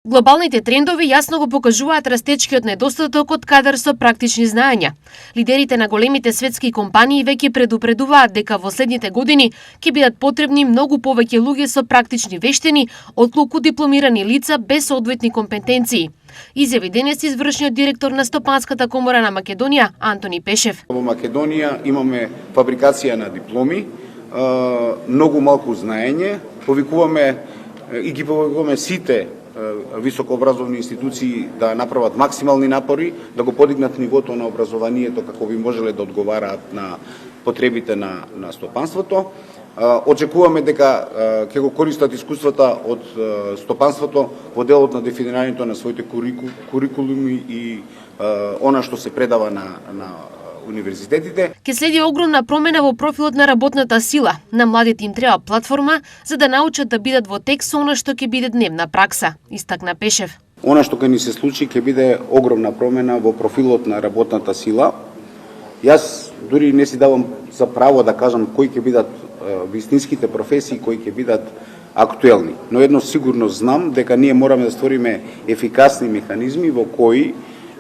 Глобалните трендови јасно го покажуваат растечкиот недостаток од кадар со практични знаења. Лидерите на големите светски компании веќе предупредуваат дека во следните години ќе бидат потребни многу повеќе луѓе со практични вештини отколку дипломирани лица без одветни компетенции. Изјави денес извршниот директор на Стопанската комора на Македонија Антони Пешев. Во Македонија имаме фабрикација на дипломи, многу малку знаење, ги повикуваме сите високообразовни институции да направат максимални напори, да го подигнат нивото на образованието како би можеле да одговараат на потребите на стопанството. Очекуваме дека ќе го користат искуствата од стопанството во делот на дефинирањето на своите курикулуми и она што се предава на универзитетите. Ке следи огромна промена во профилот на работната сила. На младите им треба платформа за да научат да бидат во тек со она што ќе биде дневна пракса, истакна Пешев. Она што ќе ни се случи ќе биде огромна промена во профилот на работната сила. Јас дури не си давам за право да кажам кои ќе бидат вистинските професии кои ќе бидат актуелни. Но едно сигурно знам дека ние мораме да створиме ефикасни механизми во кои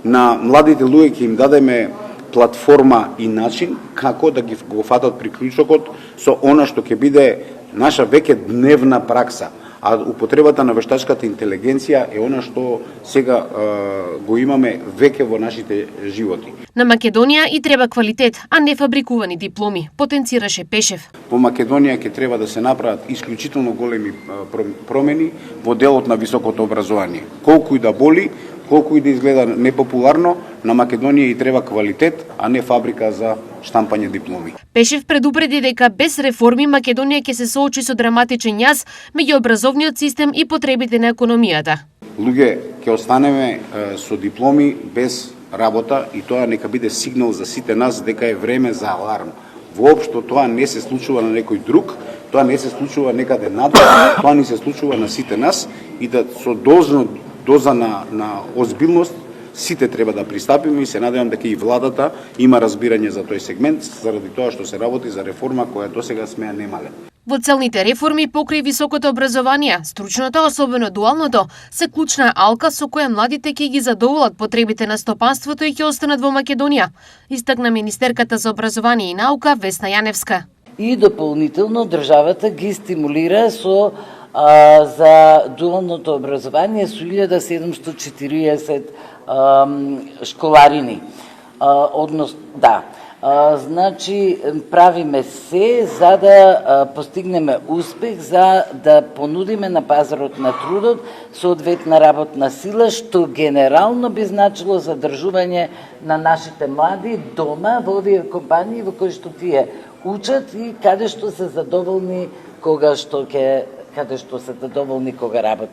на младите луѓе ќе им дадеме платформа и начин како да го фатат приклучокот со она што ќе биде наша веќе дневна пракса. А употребата на вештачката интелигенција е она што сега го имаме веќе во нашите животи. На Македонија и треба квалитет, а не фабрикувани дипломи, потенцираше Пешев. Во Македонија ќе треба да се направат исклучително големи промени во делот на високото образование. Колку и да боли, колку и да изгледа непопуларно, на Македонија и треба квалитет, а не фабрика за штампање дипломи. Пешев предупреди дека без реформи Македонија ќе се соочи со драматичен јаз меѓу образовниот систем и потребите на економијата. Луѓе ќе останеме со дипломи без работа и тоа нека биде сигнал за сите нас дека е време за аларм. Воопшто тоа не се случува на некој друг, тоа не се случува некаде надвор, тоа ни се случува на сите нас и да со должна доза на озбилност сите треба да пристапиме и се надевам дека и владата има разбирање за тој сегмент заради тоа што се работи за реформа која досега сме ја немале. Во целните реформи покрај високото образование, стручното, особено дуалното, се клучна алка со која младите ќе ги задоволат потребите на стопанството и ќе останат во Македонија, истакна министерката за образование и наука Весна Јаневска. И дополнително државата ги стимулира со за дуалното образование со 1740 школарини. Значи правиме се за да постигнеме успех, за да понудиме на пазарот на трудот соодветна работна сила, што генерално би значило задржување на нашите млади дома во овие компании во кои што тие учат и каде што се задоволни кога работат.